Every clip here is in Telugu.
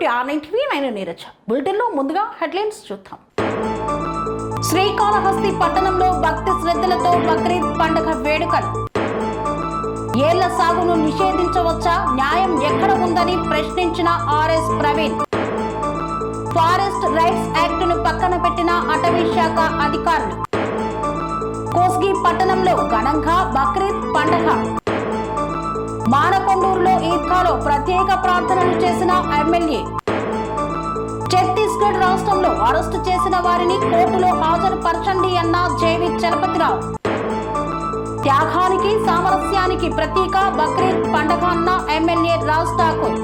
టు R9TV నేను నీరజ్. బులెటిన్లో ముందుగా హెడ్లైన్స్ చూద్దాం. శ్రీకాళహస్తి పట్టణంలో భక్తి శ్రద్ధలతో బక్రీద్ పండుగ వేడుకలు. ఏళ్ల సాగును నిషేధించవచ్చా, న్యాయం ఎక్కడ ఉందని ప్రశ్నించిన RS Praveen. Forest rights act ను పక్కన పెట్టిన అటవీ శాఖ అధికారులు. కోస్గి పట్టణంలో ఘనంగా బక్రీద్ పండుగ. మానకొండూరులో ఈద్గాలో ప్రత్యేక ప్రార్థనలు చేసిన ఎమ్మెల్యే. ఛత్తీస్గఢ్ రాష్ట్రంలో అరెస్టు చేసిన వారిని కోర్టులో హాజరుపరచండి అన్న జేవి చలపతిరావు. త్యాగానికి సామరస్యానికి ప్రతీక బక్రీద్ పండుగ అన్న ఎమ్మెల్యే రాజ్ ఠాకూర్.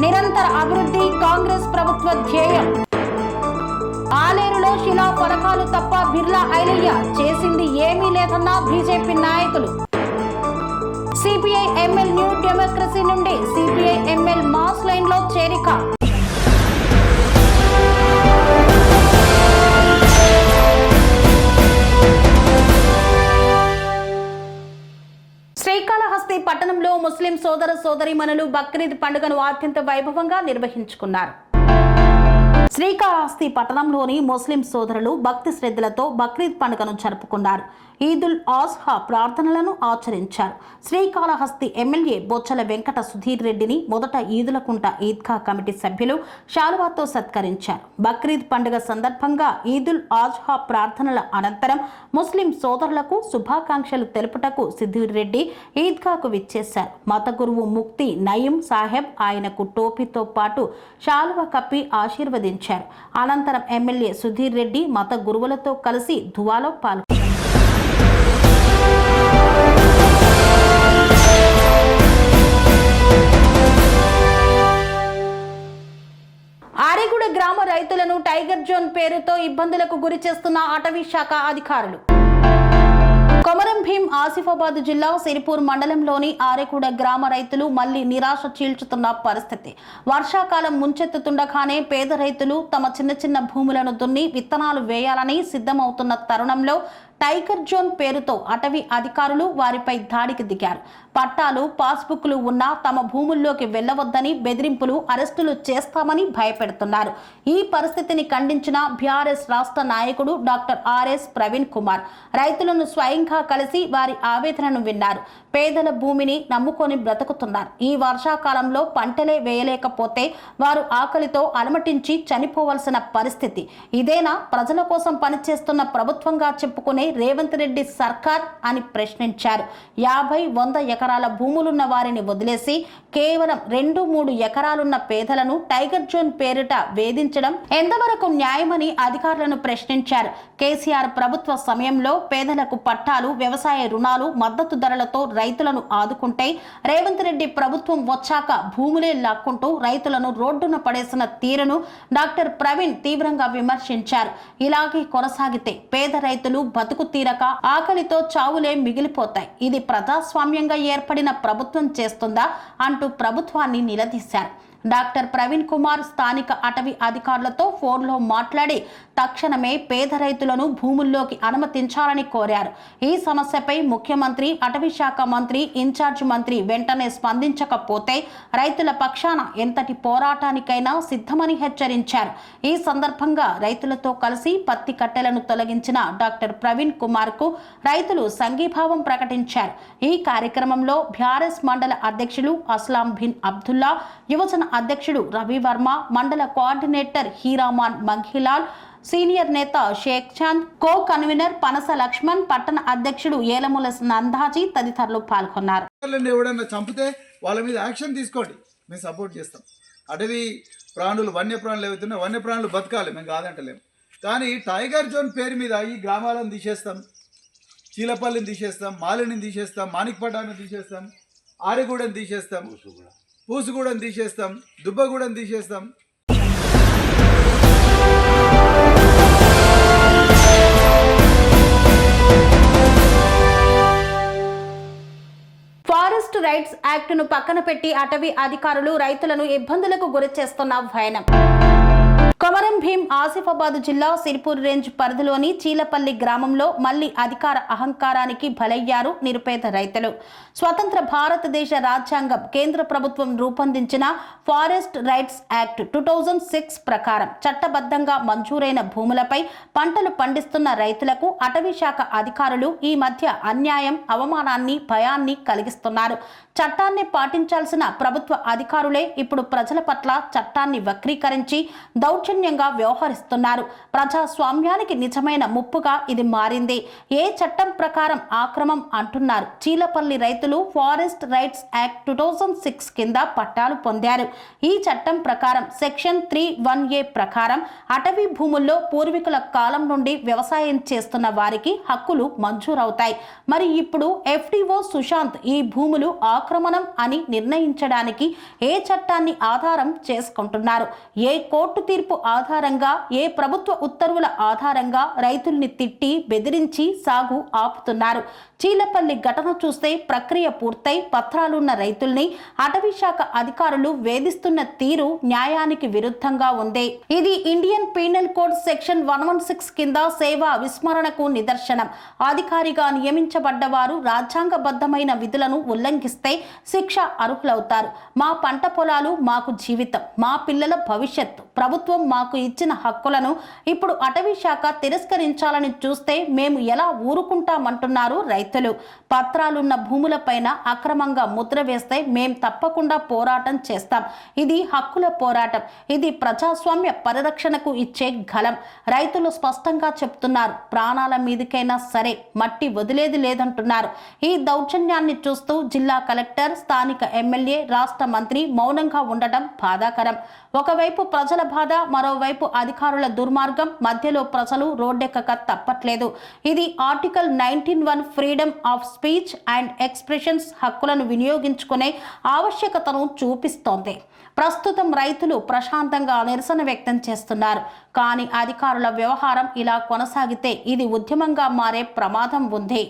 నిరంతర అభివృద్ధి కాంగ్రెస్ ప్రభుత్వ ధ్యేయం. ఆలేరులో శిలా ఫలకాలు తప్ప బిర్లా ఐలయ్య చేసింది ఏమీ లేదన్న బీజేపీ నాయకులు. సిపిఐ ఎంఎల్ న్యూ డెమోక్రసీ నుండి సిపిఐ ఎంఎల్ మాస్ లైన్ లో చేరిక. శ్రీకాళహస్తి పట్టణంలో ముస్లిం సోదర సోదరీమణులు బక్రీద్ పండుగను అత్యంత వైభవంగా నిర్వహించుకున్నారు. శ్రీకాళహస్తి పట్టణంలోని ముస్లిం సోదరులు భక్తి శ్రద్ధలతో బక్రీద్ పండుగను జరుపుకున్నారు. ఈదుల్ ఆజ్హా ప్రార్థనలను ఆచరించారు. శ్రీకాళహస్తి ఎమ్మెల్యే బొచ్చల వెంకట సుధీర్ రెడ్డిని మొదట ఈదులకుంట ఈద్గా కమిటీ సభ్యులు శాలువాతో సత్కరించారు. బక్రీద్ పండుగ సందర్భంగా ఈదుల్ ఆజ్హా ప్రార్థనల అనంతరం ముస్లిం సోదరులకు శుభాకాంక్షలు తెలుపుటకు సుధీర్ రెడ్డి ఈద్గాకు విచ్చేశారు. మత గురువు ముక్తి నయీం సాహెబ్ ఆయనకు టోపీతో పాటు శాలువ కప్పి ఆశీర్వదించారు. అనంతరం ఎమ్మెల్యే సుధీర్ రెడ్డి మత గురువులతో కలిసి దువాలో పాల్గొన్నారు. ఆరేగూడ గ్రామ రైతులను టైగర్ జోన్ పేరుతో ఇబ్బందులకు గురి చేస్తున్న అటవీ శాఖ అధికారులు. కొమరం భీం ఆసిఫాబాద్ జిల్లా సిరిపూర్ మండలంలోని ఆరేగూడ గ్రామ రైతులు మళ్లీ నిరాశ చీల్చుతున్న పరిస్థితి. వర్షాకాలం ముంచెత్తుతుండగానే పేద రైతులు తమ చిన్న చిన్న భూములను దున్ని విత్తనాలు వేయాలని సిద్ధమవుతున్న తరుణంలో టైగర్ జోన్ పేరుతో అటవీ అధికారులు వారిపై దాడికి దిగారు. పట్టాలు పాస్బుక్లు ఉన్నా తమ భూముల్లోకి వెళ్లవద్దని బెదిరింపులు అరెస్టులు చేస్తామని భయపెడుతున్నారు. ఈ పరిస్థితిని ఖండించిన బీఆర్ఎస్ రాష్ట్ర నాయకుడు డాక్టర్ ఆర్ఎస్ ప్రవీణ్ కుమార్ రైతులను స్వయంగా కలిసి వారి ఆవేదనను విన్నారు. పేదల భూమిని నమ్ముకొని బ్రతుకుతున్నారు. ఈ వర్షాకాలంలో పంటలే వేయలేకపోతే వారు ఆకలితో అలమటించి చనిపోవలసిన పరిస్థితి. ఇదేనా ప్రజల కోసం పనిచేస్తున్న ప్రభుత్వంగా చెప్పుకునే రేవంత్ రెడ్డి సర్కార్ అని ప్రశ్నించారు. 50-100 ఎకరాల భూములున్న వారిని వదిలేసి కేవలం 2-3 ఎకరాలున్న పేదలను టైగర్ జోన్ పేరిట వేధించడం ఎంతవరకు న్యాయమని అధికారులను ప్రశ్నించారు. కేసీఆర్ ప్రభుత్వ సమయంలో పేదలకు పట్టాలు, వ్యవసాయ రుణాలు, మద్దతు ధరలతో రైతులను ఆదుకుంటే రేవంత్ రెడ్డి ప్రభుత్వం వచ్చాక భూములే లాక్కుంటూ రైతులను రోడ్డున పడేసిన తీరును డాక్టర్ ప్రవీణ్ తీవ్రంగా విమర్శించారు. ఇలాగే కొనసాగితే పేద రైతులు బతుకు తీరక ఆకలితో చావులే మిగిలిపోతాయి. ఇది ప్రజాస్వామ్యంగా ఏర్పడిన ప్రభుత్వం చేస్తుందా అంటూ ప్రభుత్వాన్ని నిలదీశారు. డాక్టర్ ప్రవీణ్ కుమార్ స్థానిక అటవీ అధికారులతో ఫోన్లో మాట్లాడి తక్షణమే పేద రైతులను భూముల్లోకి అనుమతించాలని కోరారు. ఈ సమస్యపై ముఖ్యమంత్రి, అటవీ శాఖ మంత్రి, ఇన్ఛార్జ్ మంత్రి వెంటనే స్పందించకపోతే రైతుల పక్షాన ఎంతటి పోరాటానికైనా సిద్ధమని హెచ్చరించారు. ఈ సందర్భంగా రైతులతో కలిసి పత్తి కట్టెలను తొలగించిన డాక్టర్ ప్రవీణ్ కుమార్ కు రైతులు సంఘీభావం ప్రకటించారు. ఈ కార్యక్రమంలో బీఆర్ఎస్ మండల అధ్యక్షులు అస్లాం బిన్ అబ్దుల్లా, యువజన అధ్యక్షుడు రవి వర్మ, మండల కోఆర్డినేటర్ హీరామాన్ మంఘిలాల్, సీనియర్ నేత షేక్ చాంద్, కో కన్వీనర్ పనస లక్ష్మణ్, పట్టణ అధ్యక్షుడు ఏలముల నందాజీ తదితరులు పాల్గొన్నారు. ఎవడన్నా చంపితే వాళ్ళ మీద యాక్షన్ తీసుకోండి, మేము సపోర్ట్ చేస్తాం. అటవీ ప్రాణులు, వన్యప్రాణులు ఏవైతున్నాయో వన్యప్రాణులు బతకాలి, మేము కాదంటలేము. కానీ టైగర్ జోన్ పేరు మీద ఈ గ్రామాలను తీసేస్తాం, చీలపల్లిని తీసేస్తాం, మాలిని తీసేస్తాం, మాణిక్పట్నాన్ని తీసేస్తాం, ఆరిగూడని తీసేస్తాం, పూసుగూడని తీసేస్తాం, దుబ్బగూడని తీసేస్తాం. ఫారెస్ట్ రైట్స్ యాక్ట్ ను పక్కన పెట్టి అటవీ అధికారులు రైతులను ఇబ్బందులకు గురి చేస్తున్న వైనం. కొమరం భీం ఆసిఫాబాద్ జిల్లా సిరిపూర్ రేంజ్ పరిధిలోని చీలపల్లి గ్రామంలో మళ్లీ అధికార అహంకారానికి బలయ్యారు నిరుపేద రైతులు. స్వతంత్ర భారతదేశ రాజ్యాంగం, కేంద్ర ప్రభుత్వం రూపొందించిన ఫారెస్ట్ రైట్స్ యాక్ట్ 2006 ప్రకారం చట్టబద్ధంగా మంజూరైన భూములపై పంటలు పండిస్తున్న రైతులకు అటవీ శాఖ అధికారులు ఈ మధ్య అన్యాయం, అవమానాన్ని, భయాన్ని కలిగిస్తున్నారు. చట్టాన్ని పాటించాల్సిన ప్రభుత్వ అధికారులే ఇప్పుడు ప్రజల పట్ల చట్టాన్ని వక్రీకరించి దౌర్జన్యంగా వ్యవహరిస్తున్నారు. ప్రజాస్వామ్యానికి నిజమైన ముప్పుగా ఇది మారింది. ఏ చట్టం ప్రకారం ఆక్రమం అంటున్నారు. చీలపల్లి రైతులు ఫారెస్ట్ రైట్స్ యాక్ట్ 2006 కింద పట్టాలు పొందారు. ఈ చట్టం ప్రకారం సెక్షన్ 3(1)(a) ప్రకారం అటవీ భూముల్లో పూర్వీకుల కాలం నుండి వ్యవసాయం చేస్తున్న వారికి హక్కులు మంజూరవుతాయి. మరి ఇప్పుడు FDO సుశాంత్ ఈ భూములు ఆక్రమణం అని నిర్ణయించడానికి ఏ చట్టాన్ని ఆధారం చేసుకుంటున్నారు? ఏ కోర్టు తీర్పు ఆధారంగా, ఏ ప్రభుత్వ ఉత్తర్వుల ఆధారంగా రైతుల్ని తిట్టి బెదిరించి సాగు ఆపుతున్నారు? చీలపల్లి ఘటన చూస్తే ప్రక్రియ పూర్తయి పత్రాలున్న రైతుల్ని అటవీ శాఖ అధికారులు వేధిస్తున్న తీరు న్యాయానికి విరుద్ధంగా ఉంది. ఇది ఇండియన్ పీనల్ కోడ్ సెక్షన్ 116 కింద సేవా విస్మరణకు నిదర్శనం. అధికారిగా నియమించబడ్డ వారు రాజ్యాంగబద్ధమైన విధులను ఉల్లంఘిస్తే శిక్ష అర్హులవుతారు. మా పంట పొలాలు మాకు జీవితం, మా పిల్లల భవిష్యత్తు, ప్రభుత్వం మాకు ఇచ్చిన హక్కులను ఇప్పుడు అటవీ శాఖ తిరస్కరించాలని చూస్తే మేము ఎలా ఊరుకుంటామంటున్నారు రైతులు. పత్రాలున్న భూములపైన అక్రమంగా ముద్ర వేస్తే మేం తప్పకుండా పోరాటం చేస్తాం. ఇది హక్కుల పోరాటం. ఇది ప్రజాస్వామ్య పరిరక్షణకు ఇచ్చే గలం. రైతులు స్పష్టంగా చెప్తున్నారు. ప్రాణాల మీదకైనా సరే మట్టి వదిలేది లేదంటున్నారు. ఈ దౌర్జన్యాన్ని చూస్తూ జిల్లా కలెక్టర్, స్థానిక ఎమ్మెల్యే, రాష్ట్ర మంత్రి మౌనంగా ఉండటం బాధాకరం. ఒకవైపు ప్రజల బాధ, మరోవైపు అధికారుల దుర్మార్గం. మధ్యలో ప్రజలు రోడ్డెక్కక తప్పట్లేదు. ఇది article 19(1) freedom of speech and expressions హక్కులను వినియోగించుకునే ఆవశ్యకతను చూపిస్తోంది. ప్రస్తుతం రైతులు ప్రశాంతంగా నిరసన వ్యక్తం చేస్తున్నారు. కానీ అధికారుల వ్యవహారం ఇలా కొనసాగితే ఇది ఉద్యమంగా మారే ప్రమాదం ఉంది.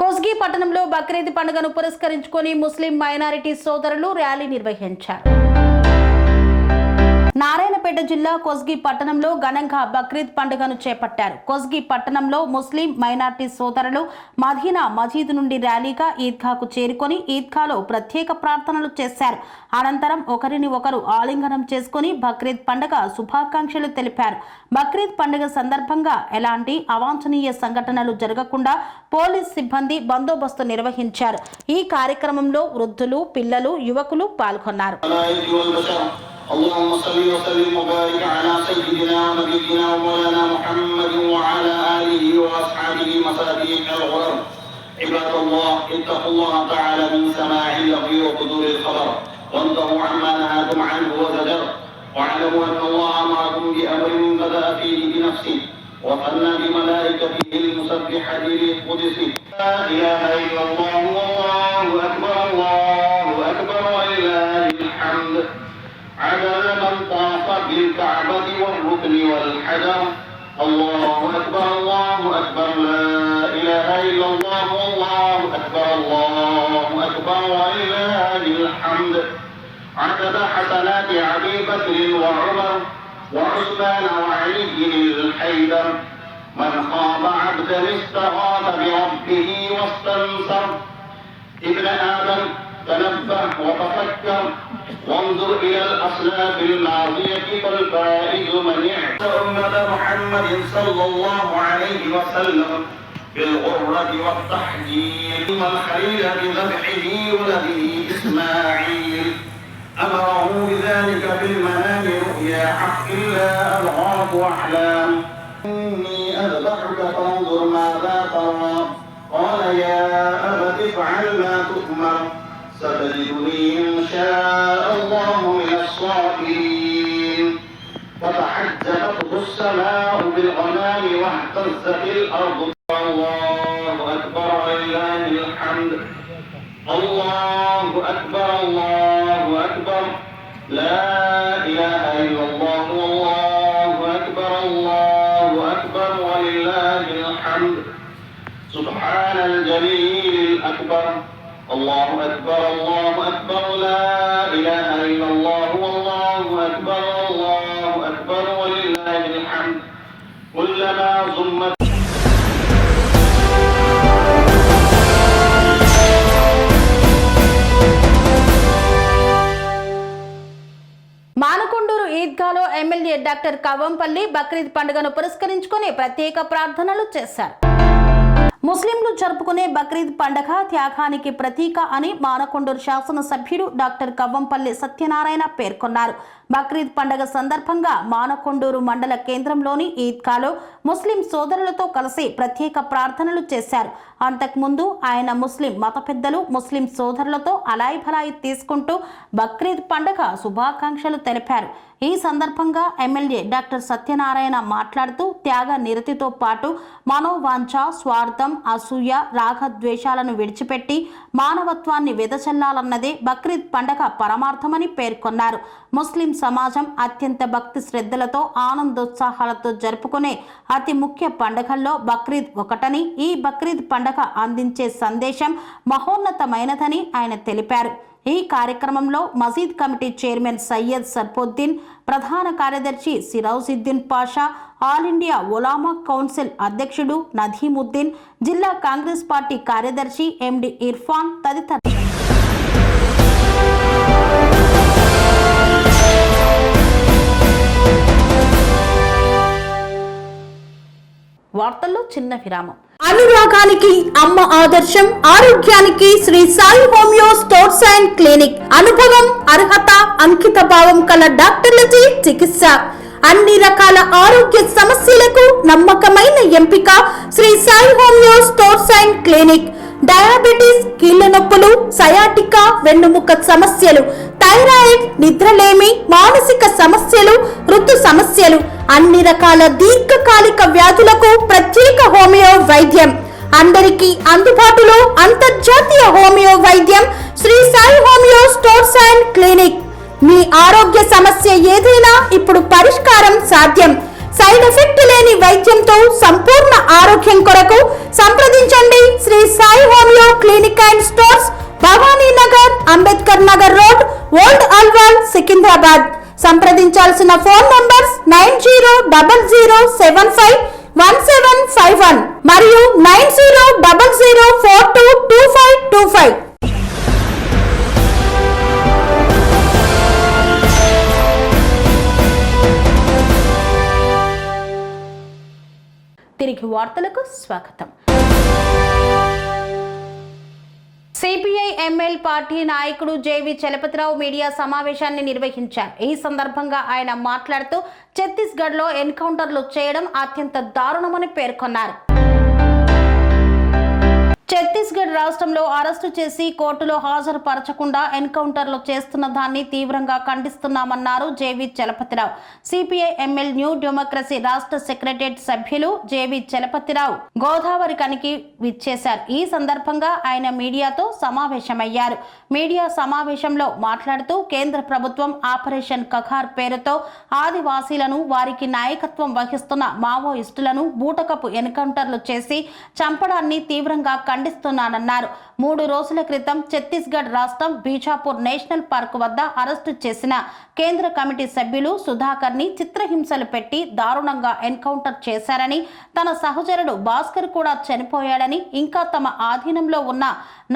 కొస్గి పట్టణంలో బక్రీద్ పండుగను పురస్కరించుకొని ముస్లిం మైనారిటీ సోదరులు ర్యాలీ నిర్వహించారు. నారాయణపేట జిల్లా కొస్గి పట్టణంలో ఘనంగా బక్రీద్ పండుగను చేపట్టారు. కొస్గి పట్టణంలో ముస్లిం మైనార్టీ సోదరులు మదీనా మజీద్ నుండి ర్యాలీగా ఈద్గాకు చేరుకొని ఈద్గాలో ప్రత్యేక ప్రార్థనలు చేశారు. అనంతరం ఒకరిని ఒకరు ఆలింగనం చేసుకుని బక్రీద్ పండుగ శుభాకాంక్షలు తెలిపారు. బక్రీద్ పండుగ సందర్భంగా ఎలాంటి అవాంఛనీయ సంఘటనలు జరగకుండా పోలీస్ సిబ్బంది బందోబస్తు నిర్వహించారు. ఈ కార్యక్రమంలో వృద్ధులు, పిల్లలు, యువకులు పాల్గొన్నారు. اللهم صل وسلم وبارك على سيدنا ونبينا ومولانا محمد وعلى اله واصحابه مصابيح الغرر. عباد الله اتقوا الله تعالى من سماع اللغو وقدور الخبر وانتهوا عما نهاكم عنه وزجر واعلموا ان الله امركم بامر بدا فيه بنفسه وصلى بملائكته المسبحه لقدسه. لا اله الا الله والله اكبر الله اكبر ولله الحمد عدد من طاف بالكعبة والركن والحجر. الله أكبر الله أكبر لا إله إلا الله والله أكبر الله أكبر ولله الحمد عدد حسنات أبي بكر وعمر وعثمان وعلي الحيدر. من خاب عبدا استغاث بربه واستنصر. ابن آدم تنبه وتفكر وانظر إلى الأصناف الماضية فالفائز من اعتى أمة محمد صلى الله عليه وسلم بالغرة والتحجير والخليل بذبحه ولده إسماعيل. أمره بذلك في المنام رؤيا حق لا أضغاث أحلام. إني أذبحك فانظر ماذا ترى. قال يا أبت افعل ما تؤمر ستجدني إن شاء الله من الصابرين. فتحجبته السماء بالغمام واهتزت الأرض. الله أكبر ولله الحمد. الله أكبر الله أكبر لا إله إلا الله والله أكبر الله أكبر سبحان الجليل الأكبر الله أكبر الله أكبر لا إله إلا الله والله أكبر ولله الحمد كلما ضمت మానకొండూరు ఈద్గాలో ఎమ్మెల్యే డాక్టర్ కవ్వంపల్లి బక్రీద్ పండుగను పురస్కరించుకుని ప్రత్యేక ప్రార్థనలు చేశారు. ముస్లింలు జరుపుకునే బక్రీద్ పండుగ త్యాగానికి ప్రతీక అని మానకొండూరు శాసనసభ్యుడు డాక్టర్ కవ్వంపల్లి సత్యనారాయణ పేర్కొన్నారు. బక్రీద్ పండుగ సందర్భంగా మానకొండూరు మండల కేంద్రంలోని ఈద్గాలో ముస్లిం సోదరులతో కలిసి ప్రత్యేక ప్రార్థనలు చేశారు. అంతకుముందు ఆయన ముస్లిం మత పెద్దలు ముస్లిం సోదరులతో అలాయి తీసుకుంటూ బక్రీద్ పండుగ శుభాకాంక్షలు తెలిపారు. ఈ సందర్భంగా ఎమ్మెల్యే డాక్టర్ సత్యనారాయణ మాట్లాడుతూ త్యాగ నిరతితో పాటు మనోవాంఛ, స్వార్థం, అసూయ, రాగద్వేషాలను విడిచిపెట్టి మానవత్వాన్ని వెదజల్లాలన్నదే బక్రీద్ పండుగ పరమార్థమని పేర్కొన్నారు. ముస్లిం సమాజం అత్యంత భక్తి శ్రద్ధలతో ఆనందోత్సాహాలతో జరుపుకునే అతి ముఖ్య పండుగల్లో బక్రీద్ ఒకటని, ఈ బక్రీద్ పండుగ అందించే సందేశం మహోన్నతమైనదని ఆయన తెలిపారు. ఈ కార్యక్రమంలో మసీద్ కమిటీ చైర్మన్ సయ్యద్ సర్ఫుద్దీన్, ప్రధాన కార్యదర్శి Sirajuddin Pasha, all India Ulama council అధ్యక్షుడు నదీముద్దీన్, జిల్లా కాంగ్రెస్ పార్టీ కార్యదర్శి ఎండి ఇర్ఫాన్ తదితరులు. వార్తల్లో చిన్న విరామం. అనురాగానికి అమ్మ ఆదర్శం, ఆరోగ్యానికి Sri Sai homeo stores and clinic. అనుభవం, అర్హత, అంకిత భావం కల డాక్టర్లచే చికిత్స. అన్ని రకాల ఆరోగ్య సమస్యలకు నమ్మకమైన ఎంపిక Sri Sai homeo stores and clinic. Diabetes, కీళ్ల నొప్పులు, సయాటికా, వెన్నుముక సమస్యలు, థైరాయిడ్, నిద్రలేమి, మానసిక సమస్యలు, ఋతు సమస్యలు, అన్ని రకాల దీర్ఘకాలిక వ్యాధులకు ప్రత్యేక హోమియో వైద్యం. అందరికీ అందుబాటులో అంతర్జాతీయ హోమియో వైద్యం Shri Sai homeo stores and clinic. మీ ఆరోగ్య సమస్య ఏదైనా ఇప్పుడు పరిష్కారం సాధ్యం. సైడ్ ఎఫెక్ట్ లేని వైద్యంతో సంపూర్ణ ఆరోగ్యం కొరకు సంప్రదించండి Shri Sai homeo clinic and stores, Bhavani Nagar, Ambedkar Nagar road, old Alwal, Secunderabad. సంప్రదించాల్సిన ఫోన్ నంబర్స్ 9000751751 మరియు 9000422525. తిరిగి వార్తలకు స్వాగతం. సిపిఐ ఎంఎల్ పార్టీ నాయకుడు జేవి చలపతిరావు మీడియా సమావేశాన్ని నిర్వహించారు. ఈ సందర్భంగా ఆయన మాట్లాడుతూ ఛత్తీస్గఢ్లో ఎన్కౌంటర్లు చేయడం అత్యంత దారుణమని పేర్కొన్నారు. ఛత్తీస్గఢ్ రాష్ట్రంలో అరెస్టు చేసి కోర్టులో హాజరుపరచకుండా ఎన్కౌంటర్లు చేస్తున్న దాన్ని తీవ్రంగా ఖండిస్తున్నామన్నారు J V Chalapathirao. CPI ML new democracy రాష్ట్ర సెక్రటరియట్ సభ్యులు జేవి చలపతిరావు గోదావరి కనికి విచ్చేశారు. ఈ సందర్భంగా ఆయన మీడియాతో సమావేశమయ్యారు. మీడియా సమావేశంలో మాట్లాడుతూ కేంద్ర ప్రభుత్వం ఆపరేషన్ కఖార్ పేరుతో ఆదివాసీలను, వారికి నాయకత్వం వహిస్తున్న మావోయిస్టులను బూటకపు ఎన్కౌంటర్లు చేసి చంపడాన్ని తీవ్రంగా ఖండిస్తున్నానన్నారు. 3 రోజుల క్రితం ఛత్తీస్గఢ్ రాష్ట్రం బీజాపూర్ నేషనల్ పార్క్ వద్ద అరెస్టు చేసిన కేంద్ర కమిటీ సభ్యులు సుధాకర్ ని చిత్రహింసలు పెట్టి దారుణంగా ఎన్కౌంటర్ చేశారని, తన సహచరుడు భాస్కర్ కూడా చనిపోయాడని, ఇంకా తమ ఆధీనంలో ఉన్న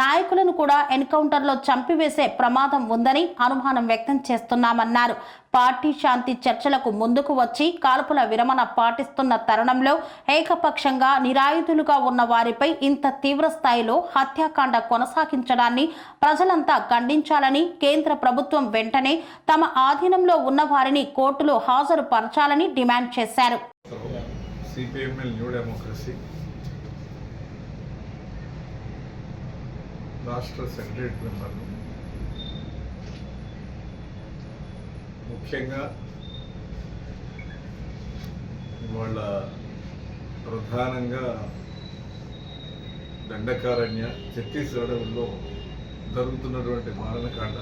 నాయకులను కూడా ఎన్కౌంటర్లో చంపివేసే ప్రమాదం ఉందని అనుమానం వ్యక్తం చేస్తున్నామన్నారు. పార్టీ శాంతి చర్చలకు ముందుకు వచ్చి కాల్పుల విరమణ పాటిస్తున్న తరుణంలో ఏకపక్షంగా నిరాయుధులుగా ఉన్న వారిపై ఇంత తీవ్ర స్థాయిలో హత్యాకాండ కొనసాగించడాన్ని ప్రజలంతా ఖండించాలని, కేంద్ర ప్రభుత్వం వెంటనే తమ ఆధీనంలో ఉన్న వారిని కోర్టులో హాజరుపరచాలని డిమాండ్ చేశారు. సిపిఎంఎల్ న్యూ డెమోక్రసీ రాష్ట్ర సెక్రటరీ మెంబర్లు ముఖ్యంగా వాళ్ళ ప్రధానంగా దండకారణ్య ఛత్తీస్గఢ్లో జరుగుతున్నటువంటి మారణకాండ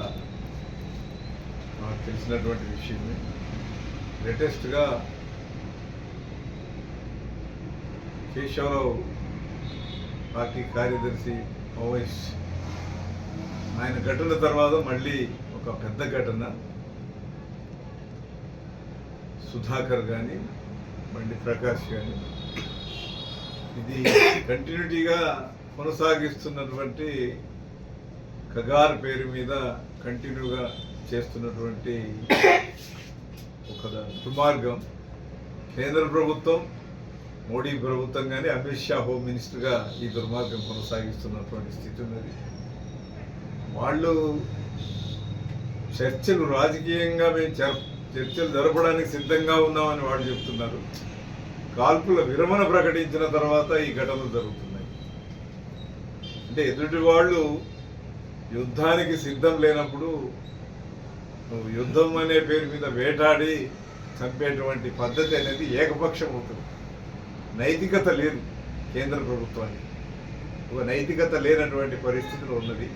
మనకు తెలిసినటువంటి విషయమే. లేటెస్ట్గా కేశవరావు పార్టీ కార్యదర్శి ఓవైస్ ఆయన ఘటన తర్వాత మళ్ళీ ఒక పెద్ద ఘటన సుధాకర్ కానీ బండి ప్రకాష్ కానీ ఇది కంటిన్యూటీగా కొనసాగిస్తున్నటువంటి కగార్ పేరు మీద కంటిన్యూగా చేస్తున్నటువంటి ఒక దుర్మార్గం. కేంద్ర ప్రభుత్వం మోడీ ప్రభుత్వం కానీ అమిత్ షా హోమ్ మినిస్టర్గా ఈ దుర్మార్గం కొనసాగిస్తున్నటువంటి స్థితి ఉన్నది. వాళ్ళు చర్చలు రాజకీయంగా మేము చర్చలు జరపడానికి సిద్ధంగా ఉన్నామని వాళ్ళు చెప్తున్నారు. కాల్పుల విరమణ ప్రకటించిన తర్వాత ఈ ఘటనలు జరుగుతున్నాయి. అంటే ఎదుటి వాళ్ళు యుద్ధానికి సిద్ధం లేనప్పుడు నువ్వు యుద్ధం అనే పేరు మీద వేటాడి చంపేటువంటి పద్ధతి అనేది ఏకపక్షం అవుతుంది. నైతికత లేదు కేంద్ర ప్రభుత్వానికి, ఒక నైతికత లేనటువంటి పరిస్థితిలో ఉన్నది.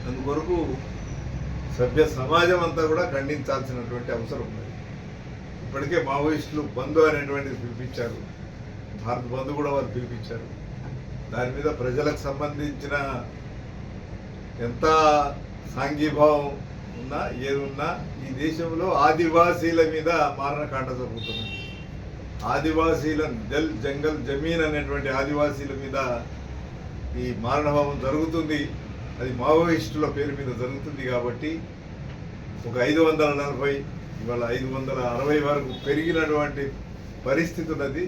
అందుకొరకు సభ్య సమాజం అంతా కూడా ఖండించాల్సినటువంటి అవసరం ఉన్నది. ఇప్పటికే మావోయిస్టులు బంధు అనేటువంటిది పిలిపించారు, భారత్ బంధు కూడా వారు పిలిపించారు. దాని మీద ప్రజలకు సంబంధించిన ఎంత సాంఘీభావం ఉన్నా ఏదున్నా ఈ దేశంలో ఆదివాసీల మీద మారణకాండ జరుగుతుంది. ఆదివాసీల జల్ జంగల్ జమీన్ అనేటువంటి ఆదివాసీల మీద ఈ మారణభావం జరుగుతుంది. అది మావోయిస్టుల పేరు మీద జరుగుతుంది. కాబట్టి ఒక 540 ఇవాళ 560 వరకు పెరిగినటువంటి పరిస్థితి ఉన్నది.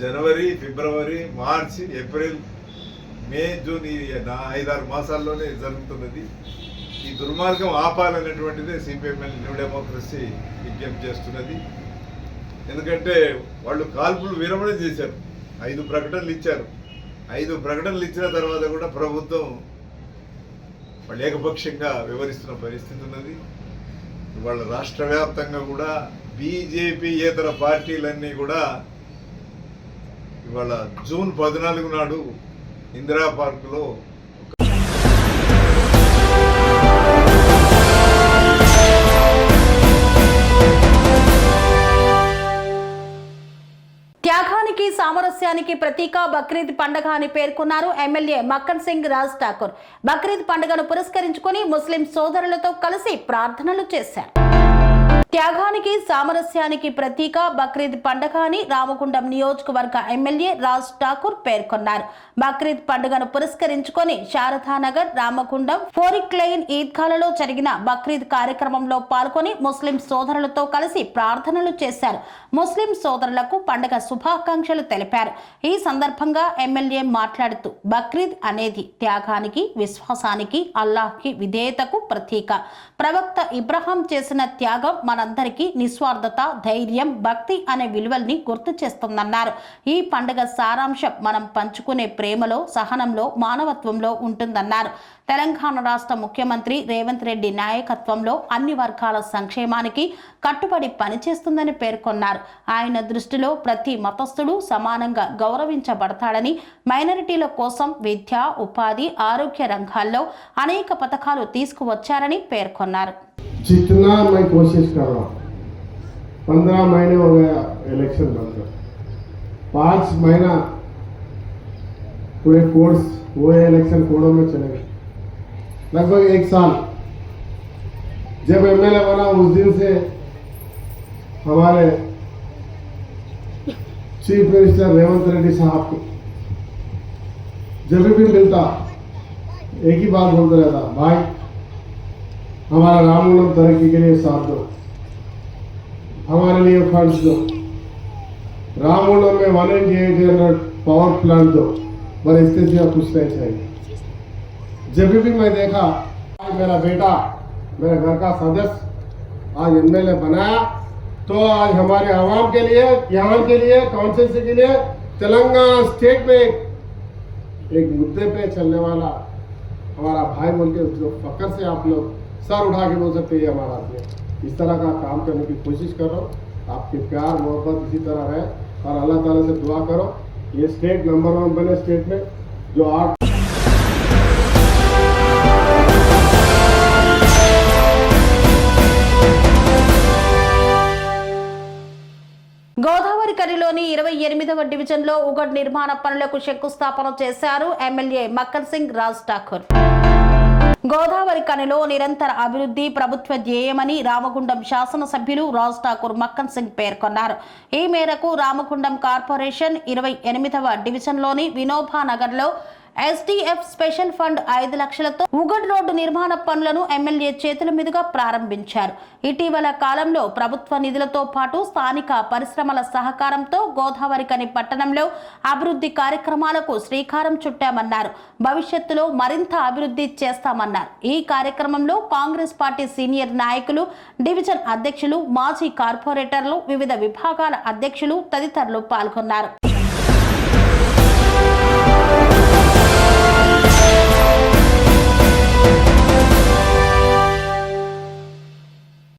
జనవరి, ఫిబ్రవరి, మార్చి, ఏప్రిల్, మే, జూన్ ఈ 5-6 మాసాల్లోనే జరుగుతున్నది. ఈ దుర్మార్గం ఆపాలనేటువంటిదే సిపిఎంఎల్ న్యూ డెమోక్రసీ విజ్ఞప్తి చేస్తున్నది. ఎందుకంటే వాళ్ళు కాల్పులు విరమణ చేశారు, 5 ప్రకటనలు ఇచ్చారు. 5 ప్రకటనలు ఇచ్చిన తర్వాత కూడా ప్రభుత్వం వాళ్ళు ఏకపక్షంగా వివరిస్తున్న పరిస్థితి ఉన్నది. ఇవాళ రాష్ట్ర వ్యాప్తంగా కూడా బీజేపీ ఇతర పార్టీలన్నీ కూడా ఇవాళ జూన్ 14 నాడు ఇందిరా పార్కులో త్యాగానికి సామరస్యానికి ప్రతీక బక్రీద్ పండుగ అని పేర్కొన్నారు ఎమ్మెల్యే మక్కన్ సింగ్ రాజ్ ఠాకూర్. బక్రీద్ పండుగను పురస్కరించుకుని ముస్లిం సోదరులతో కలిసి ప్రార్థనలు చేశారు. త్యాగానికి సామరస్యానికి ప్రతీక బక్రీద్ పండుగ అని రామగుండం నియోజకవర్గ ఎమ్మెల్యే రాజ్ ఠాకూర్ పేర్కొన్నారు. బక్రీద్ పండుగను పురస్కరించుకొని శారదానగర్, రామగుండం, ఫోరిక్లైన్ ఈద్గాలలో జరిగిన బక్రీద్ కార్యక్రమంలో పాల్గొని ముస్లిం సోదరులతో కలిసి ప్రార్థనలు చేశారు. ముస్లిం సోదరులకు పండుగ శుభాకాంక్షలు తెలిపారు. ఈ సందర్భంగా ఎమ్మెల్యే మాట్లాడుతూ బక్రీద్ అనేది త్యాగానికి, విశ్వాసానికి, అల్లాహ్కి విధేయతకు ప్రతీక. ప్రవక్త ఇబ్రహాం చేసిన త్యాగం మనందరికీ నిస్వార్థత, ధైర్యం, భక్తి అనే విలువల్ని గుర్తు చేస్తుందన్నారు. ఈ పండుగ సారాంశం మనం పంచుకునే ప్రేమలో, సహనంలో, మానవత్వంలో ఉంటుందన్నారు. తెలంగాణ రాష్ట్ర ముఖ్యమంత్రి రేవంత్ రెడ్డి నాయకత్వంలో అన్ని వర్గాల సంక్షేమానికి కట్టుబడి పనిచేస్తుందని పేర్కొన్నారు. ఆయన దృష్టిలో ప్రతి మతస్థుడు సమానంగా గౌరవించబడతాడని, మైనారిటీల కోసం విద్య, ఉపాధి, ఆరోగ్య రంగాల్లో అనేక పథకాలు తీసుకువచ్చారని పేర్కొన్నారు. जितना मैं कोशिश कर रहा हूँ, 15 महीने हो गया इलेक्शन बनकर, 5 महीना पूरे कोर्स वो इलेक्शन कोडों में चले गए, लगभग 1 साल। जब एमएलए बना उस दिन से हमारे चीफ मिनिस्टर रेवंत रेड्डी साहब को जब भी मिलता एक ही बात बोलते रहता, भाई हमारा रामगुंडम तरक्की के लिए साथ दो, हमारे लिए फंड्स दो, रामगुंडम में 188 पावर प्लांट दो, पर इसके सिवा कुछ नहीं चाहिए। जब भी मैं देखा मेरा बेटा, मेरे घर का सदस्य आज एमएलए बनाया, तो आज हमारे आवाम के लिए, यहाँ के लिए, कॉन्स्टिट्यूंसी के लिए, तेलंगाना स्टेट में एक मुद्दे पे चलने वाला हमारा भाई बोल के जो फकर से आप लोग सर उठा के बोल सकते हैं हमारा आदमी। इस तरह का काम करने की कोशिश कर रहा हूँ। आपके प्यार मोहब्बत इसी तरह रहे और अल्लाह ताला से दुआ करो ये स्टेट नंबर 1 बने, स्टेट में जो 8। గోదావరి కనిలోని 28వ డివిజన్లో ఉగడ్ నిర్మాణ పనులకు శంకుస్థాపన చేశారు ఎమ్మెల్యే మక్కన్ సింగ్ రాజ్ ఠాకూర్. గోదావరి కనిలో నిరంతర అభివృద్ధి ప్రభుత్వ ధ్యేయమని రామగుండం శాసనసభ్యులు రాజ్ ఠాకూర్ మక్కన్ సింగ్ పేర్కొన్నారు. ఈ మేరకు రామగుండం కార్పొరేషన్ 28వ డివిజన్లోని వినోబా నగర్లో SDF స్పెషల్ ఫండ్ 5 లక్షలతో ఉగడ్ రోడ్డు నిర్మాణ పనులను ఎమ్మెల్యే చేతుల మీదుగా ప్రారంభించారు. ఇటీవల కాలంలో ప్రభుత్వ నిధులతో పాటు స్థానిక పరిశ్రమల సహకారంతో గోదావరి కని పట్టణంలో అభివృద్ధి కార్యక్రమాలకు శ్రీకారం చుట్టామన్నారు. భవిష్యత్తులో మరింత అభివృద్ధి చేస్తామన్నారు. ఈ కార్యక్రమంలో కాంగ్రెస్ పార్టీ సీనియర్ నాయకులు, డివిజన్ అధ్యక్షులు, మాజీ కార్పొరేటర్లు, వివిధ విభాగాల అధ్యక్షులు తదితరులు పాల్గొన్నారు.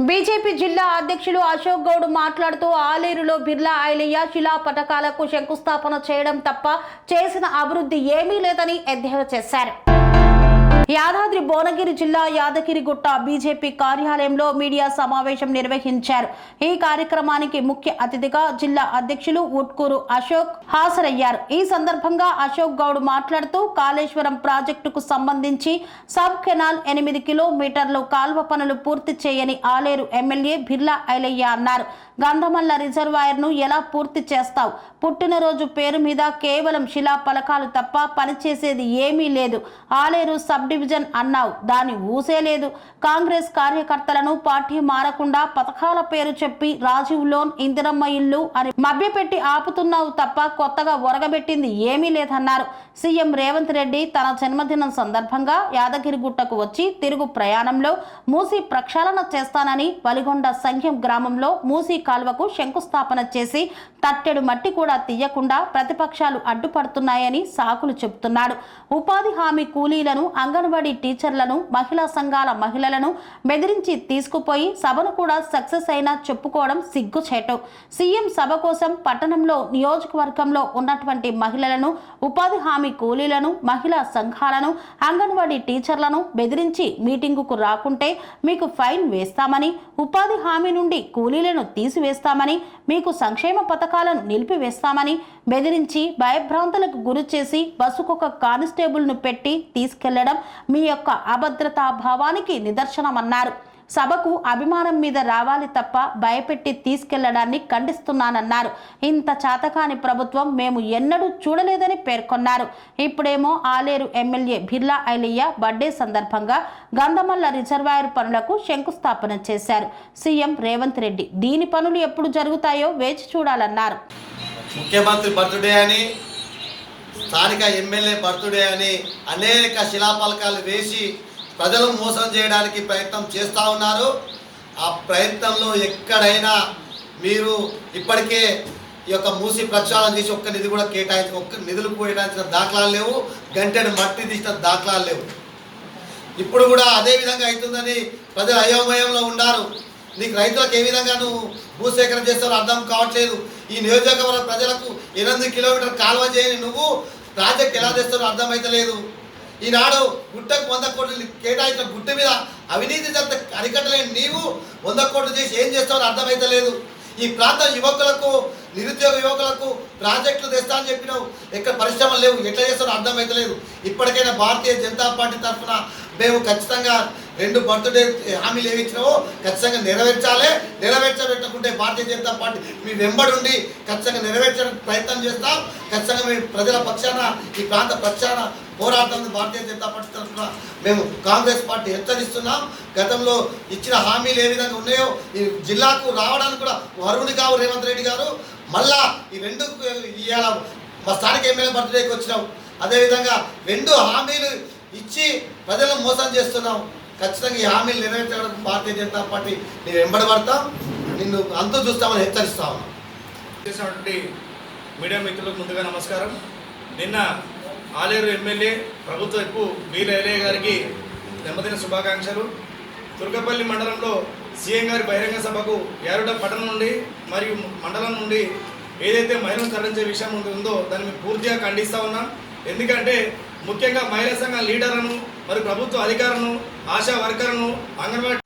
బీజేపీ జిల్లా అధ్యక్షులు అశోక్ గౌడ్ మాట్లాడుతూ ఆలేరులో బిర్లా ఐలయ్య శిలా పథకాలకు శంకుస్థాపన చేయడం తప్ప చేసిన అభివృద్ధి ఏమీ లేదని ఎద్దేవా చేశారు. యాదాద్రి భువనగిరి జిల్లా యాదగిరిగుట్ట బీజేపీ కార్యాలయంలో మీడియా సమావేశం నిర్వహించారు. ఈ కార్యక్రమానికి ముఖ్య అతిథిగా జిల్లా అధ్యక్షులు ఉట్కూరు అశోక్ హాజరయ్యారు. ఈ సందర్భంగా అశోక్ గౌడ్ మాట్లాడుతూ కాళేశ్వరం ప్రాజెక్టుకు సంబంధించి సబ్ కెనాల్ 8 కిలోమీటర్లు కాల్వ పనులు పూర్తి చేయని ఆలేరు ఎమ్మెల్యే బిర్లా ఐలయ్య అన్నారు. గంధమల్ల రిజర్వాయర్ ను ఎలా పూర్తి చేస్తావు? పుట్టినరోజు పేరు మీద కేవలం శిలా పలకాలు తప్ప పనిచేసేది ఏమీ లేదు. ఆలేరు సబ్ డివిజన్ అన్నావు, దాని ఊసే లేదు. కాంగ్రెస్ కార్యకర్తలను పార్టీ మారకుండా పథకాల పేరు చెప్పి రాజీవ్ లోన్, ఇందిరమ్మ ఇల్లు అని మభ్యపెట్టి ఆపుతున్నావు తప్ప కొత్తగా ఒరగబెట్టింది ఏమీ లేదన్నారు. సీఎం రేవంత్ రెడ్డి తన జన్మదినం సందర్భంగా యాదగిరిగుట్టకు వచ్చి తిరుగు ప్రయాణంలో మూసీ ప్రక్షాళన చేస్తానని వలిగొండ సంఘం గ్రామంలో మూసీ కాల్వకు శంకుస్థాపన చేసి తట్టెడు మట్టి కూడా తీయకుండా ప్రతిపక్షాలు అడ్డుపడుతున్నాయని సాకులు చెబుతున్నాడు. ఉపాధి హామీ కూలీలను, అంగన్వాడీ టీచర్లను, మహిళా సంఘాల మహిళలను బెదిరించి తీసుకుపోయి సభను కూడా సక్సెస్ అయినా చెప్పుకోవడం సిగ్గుచేటు. సీఎం సభ కోసం పట్టణంలో నియోజకవర్గంలో ఉన్నటువంటి మహిళలను, ఉపాధి హామీ కూలీలను, మహిళా సంఘాలను, అంగన్వాడీ టీచర్లను బెదిరించి మీటింగుకు రాకుంటే మీకు ఫైన్ వేస్తామని, ఉపాధి హామీ నుండి కూలీలను తీసివేస్తామని, మీకు సంక్షేమ పథకాలను నిలిపివేస్తామని బెదిరించి భయభ్రాంతులకు గురి చేసి బస్సుకొక కానిస్టేబుల్ను పెట్టి తీసుకెళ్లడం మీ యొక్క అభద్రతా భావానికి నిదర్శనమన్నారు. సభకు అభిమానం మీద రావాలి తప్ప భయపెట్టి తీసుకెళ్లడాన్ని ఖండిస్తున్నానన్నారు. ఇంత చాతకాని ప్రభుత్వం మేము ఎన్నడూ చూడలేదని పేర్కొన్నారు. ఇప్పుడేమో ఆలేరు ఎమ్మెల్యే బిర్లా ఐలయ్య బర్త్డే సందర్భంగా గంధమల్ల రిజర్వాయర్ పనులకు శంకుస్థాపన చేశారు. సీఎం రేవంత్ రెడ్డి దీని పనులు ఎప్పుడు జరుగుతాయో వేచి చూడాలన్నారు. ముఖ్యమంత్రి బర్త్డే అని, స్థానిక ఎమ్మెల్యే బర్త్డే అని అనేక శిలాఫలకాలు వేసి ప్రజలు మోసం చేయడానికి ప్రయత్నం చేస్తూ ఉన్నారు. ఆ ప్రయత్నంలో ఎక్కడైనా మీరు ఇప్పటికే ఈ యొక్క మూసి ప్రక్షాళన చేసి ఒక్క నిధి కూడా నిధులు కేటాయించిన దాఖలాలు లేవు, గంటెడు మట్టి తీసిన దాఖలాలు లేవు. ఇప్పుడు కూడా అదే విధంగా అవుతుందని ప్రజలు అయోమయంలో ఉన్నారు. నీకు రైతులకు ఏ విధంగా నువ్వు భూసేకరణ చేస్తారో అర్థం కావట్లేదు. ఈ నియోజకవర్గ ప్రజలకు 8 కిలోమీటర్ కాలువ చేయని నువ్వు ప్రాజెక్ట్ ఎలా తెస్తారో అర్థమైతలేదు. ఈనాడు గుట్టకు 100 కోట్లు కేటాయించిన గుట్ట మీద అవినీతి జంత అరికట్టలేని నీవు 100 కోట్లు చేసి ఏం చేస్తావో అర్థమైతలేదు. ఈ ప్రాంత యువకులకు, నిరుద్యోగ యువకులకు ప్రాజెక్టులు తెస్తా అని చెప్పినావు, ఎక్కడ పరిశ్రమలు లేవు, ఎట్లా చేస్తారో అర్థమైతలేదు. ఇప్పటికైనా భారతీయ జనతా పార్టీ తరఫున మేము ఖచ్చితంగా 2 బర్త్డే హామీలు ఏమి ఇచ్చినావో ఖచ్చితంగా నెరవేర్చబెట్టకుంటే భారతీయ జనతా పార్టీ మీ వెంబడుండి ఖచ్చితంగా నెరవేర్చడానికి ప్రయత్నం చేస్తాం. ఖచ్చితంగా మేము ప్రజల పక్షాన, ఈ ప్రాంత పక్షాన పోరాటం భారతీయ జనతా పార్టీ తరఫున మేము కాంగ్రెస్ పార్టీ హెచ్చరిస్తున్నాం. గతంలో ఇచ్చిన హామీలు ఏ విధంగా ఉన్నాయో ఈ జిల్లాకు రావడానికి కూడా వరుణి కావు రేవంత్ రెడ్డి గారు మళ్ళా ఈ 2 ఇవాళ మా స్థానిక ఎమ్మెల్యే బర్త్డేకి వచ్చినాం. అదేవిధంగా 2 హామీలు ఇచ్చి ప్రజలను మోసం చేస్తున్నాం. ఖచ్చితంగా ఈ హామీలు నెరవేర్చడానికి భారతీయ జనతా పార్టీ నేను వెంబడబడతాం, నిన్ను అంతు చూస్తామని హెచ్చరిస్తాం. చేసినటువంటి మీడియా మిత్రులకు ముందుగా నమస్కారం. నిన్న ఆలేరు ఎమ్మెల్యే ప్రభుత్వపు బిర్లా ఐలయ్య గారికి జన్మదిన శుభాకాంక్షలు. తుర్కపల్లి మండలంలో సీఎం గారి బహిరంగ సభకు యారుడ పట్టణం నుండి మరియు మండలం నుండి ఏదైతే మహిళలను తరలించే విషయం ఉందో దాన్ని మేము పూర్తిగా ఖండిస్తూ ఉన్నాం. ఎందుకంటే ముఖ్యంగా మహిళా సంఘ లీడర్లను మరియు ప్రభుత్వ అధికారులను, ఆశా వర్కర్లను, అంగన్వాడీ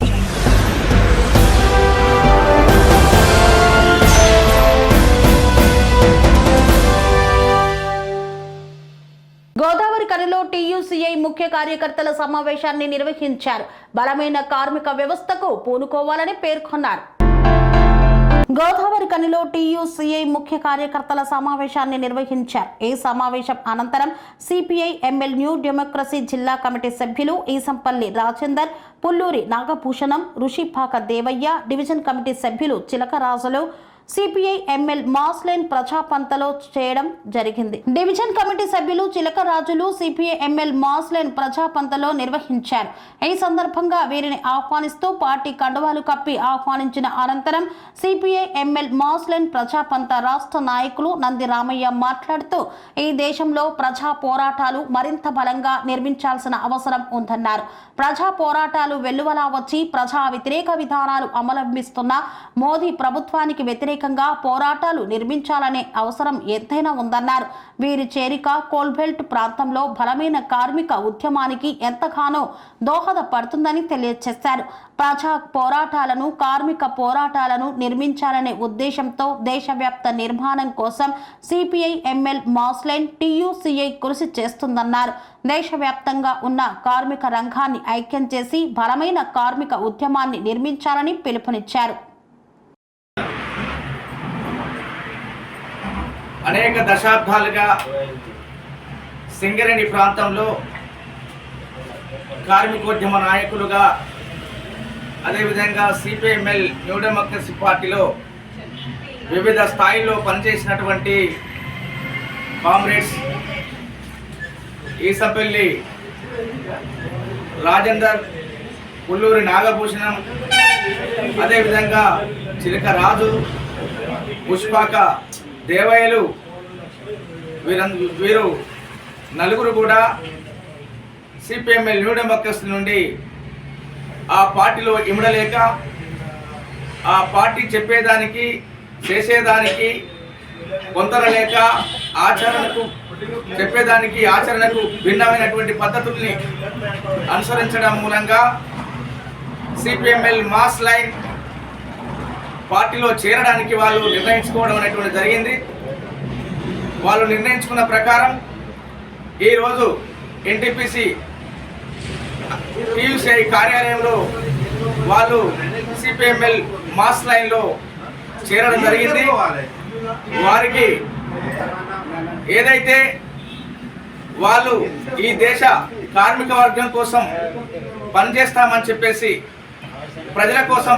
గోదావరి కనిలో టీయూసీఐ ముఖ్య కార్యకర్తల సమావేశాన్ని నిర్వహించారు. బలమైన కార్మిక వ్యవస్థకు పూనుకోవాలని పేర్కొన్నారు. గోదావరి కనిలో టీయూసీఐ ముఖ్య కార్యకర్తల సమావేశాన్ని నిర్వహించారు. ఈ సమావేశం అనంతరం సిపిఐ ఎంఎల్ న్యూ డెమోక్రసీ జిల్లా కమిటీ సభ్యులు ఈసంపల్లి రాజేందర్, పుల్లూరి నాగభూషణం, ఋషిపాక దేవయ్య, డివిజన్ కమిటీ సభ్యులు చిలకరాజులు సిపిఐ ఎంఎల్ మాస్లైన్ ప్రజాపంతలో చేయడం జరిగింది. డివిజన్ కమిటీ సభ్యులు చిలకరాజులు సిపిఐ ఎంఎల్ మాస్లైన్ ప్రజాపంతలో నిర్వహించారు. ఈ సందర్భంగా వీరిని ఆహ్వానిస్తూ పార్టీ కండువాలు కప్పి ఆహ్వానించిన అనంతరం సిపిఐ ఎంఎల్ మాస్లైన్ ప్రజాపంత రాష్ట్ర నాయకులు నంది రామయ్య మాట్లాడుతూ ఈ దేశంలో ప్రజా పోరాటాలు మరింత బలంగా నిర్మించాల్సిన అవసరం ఉందన్నారు. ప్రజా పోరాటాలు వెల్లువలా వచ్చి ప్రజా వ్యతిరేక విధానాలు అవలంబిస్తున్న మోదీ ప్రభుత్వానికి వ్యతిరేకంగా పోరాటాలు నిర్మించాలనే అవసరం ఎంతైనా ఉందన్నారు. వీరి చేరిక కోల్బెల్ట్ ప్రాంతంలో బలమైన కార్మిక ఉద్యమానికి ఎంతగానో దోహదపడుతుందని తెలియజేశారు. ప్రజా పోరాటాలను, కార్మిక పోరాటాలను నిర్మించాలనే ఉద్దేశంతో దేశవ్యాప్త నిర్మాణం కోసం సిపిఐ ఎంఎల్ మాస్లైన్ టీయూసీఐ కృషి చేస్తుందన్నారు. దేశవ్యాప్తంగా ఉన్న కార్మిక రంగాన్ని ఐక్యం చేసి బలమైన కార్మిక ఉద్యమాన్ని నిర్మించాలని పిలుపునిచ్చారు. అనేక దశాబ్దాలుగా సింగరేణి ప్రాంతంలో కార్మికోద్యమ నాయకులుగా, అదేవిధంగా సిపిఎంఎల్ న్యూ డెమోక్రసీ పార్టీలో వివిధ స్థాయిల్లో పనిచేసినటువంటి కామ్రేడ్స్ ఈసంపల్లి రాజేందర్, పుల్లూరి నాగభూషణం, అదేవిధంగా చిలకరాజు, పుష్పాక దేవయ్యలు, వీరు నలుగురు కూడా సిపిఎంఎల్ న్యూ డెమోక్రసీ నుండి ఆ పార్టీలో ఇమడలేక, ఆ పార్టీ చెప్పేదానికి చేసేదానికి పొందలేక, చెప్పేదానికి ఆచరణకు భిన్నమైనటువంటి పద్ధతుల్ని అనుసరించడం మూలంగా సిపిఎంఎల్ మాస్ లైన్ పార్టీలో చేరడానికి వాళ్ళు నిర్ణయించుకోవడం అనేటువంటి జరిగింది. వాళ్ళు నిర్ణయించుకున్న ప్రకారం ఈరోజు ఎన్టీపీసీ టీయూసీఐ కార్యాలయంలో వాళ్ళు సిపిఎంఎల్ మాస్ లైన్లో చేరడం జరిగింది. వారికి ఏదైతే వాళ్ళు ఈ దేశ కార్మిక వర్గం కోసం పనిచేస్తామని చెప్పేసి, ప్రజల కోసం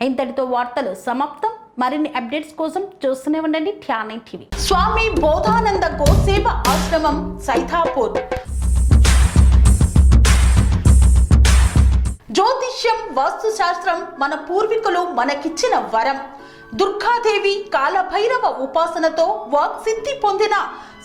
ఇంతటితో వార్తలు సమాప్తం. మరిన్ని అప్డేట్స్ కోసం చూస్తూనే ఉండండి ధ్యానం టీవీ. స్వామి బోధానంద గోసేవ ఆశ్రమం సైథాపూర్. జ్యోతిష్యం, వాస్తుశాస్త్రం మన పూర్వీకులు మనకిచ్చిన వరం. దుర్గాదేవి, కాలభైరవ ఉపాసనతో వాక్సిద్ధి పొందిన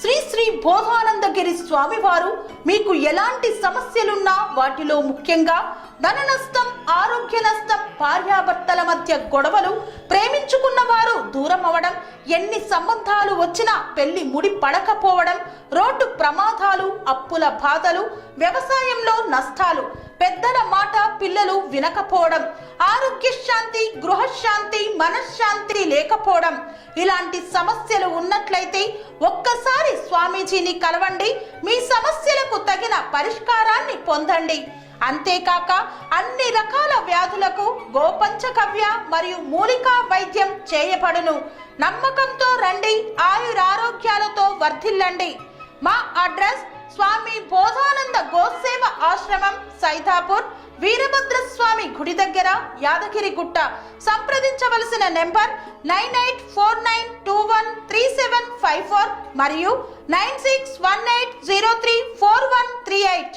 శ్రీ శ్రీ బోధానందగిరి స్వామివారు మీకు ఎలాంటి సమస్యలున్నా, వాటిలో ముఖ్యంగా ధన నష్టం, ఆరోగ్య నష్టం, భార్యాభర్తల మధ్య గొడవలు, ప్రేమించుకున్న వారు దూరం అవడం, ఎన్ని సంబంధాలు వచ్చినా పెళ్లి ముడి పడకపోవడం, రోడ్డు ప్రమాదాలు, అప్పుల బాధలు, వ్యవసాయంలో నష్టాలు, పెద్దల మాట పిల్లలు వినకపోవడం, ఆరోగ్య శాంతి, గృహశాంతి, మనశ్శాంతి లేకపోవడం, ఇలాంటి సమస్యలు ఉన్నట్లయితే ఒక్కసారి స్వామీజీని కలవండి. మీ సమస్యలకు తగిన పరిష్కారాన్ని పొందండి. అంతేకాక అన్ని రకాల వ్యాధులకు గోపంచకవ్య మరియు మూలికా వైద్యం చేయబడును. నమ్మకంతో రండి, ఆయురారోగ్యాలతో వర్ధిల్లండి. మా అడ్రస్ స్వామి బోధానంద గోసేవ ఆశ్రమం, సైథాపూర్, వీరభద్రస్వామి గుడి దగ్గర, యాదగిరిగుట్ట. సంప్రదించవలసిన నెంబర్ 9849213754 మరియు 9618034138.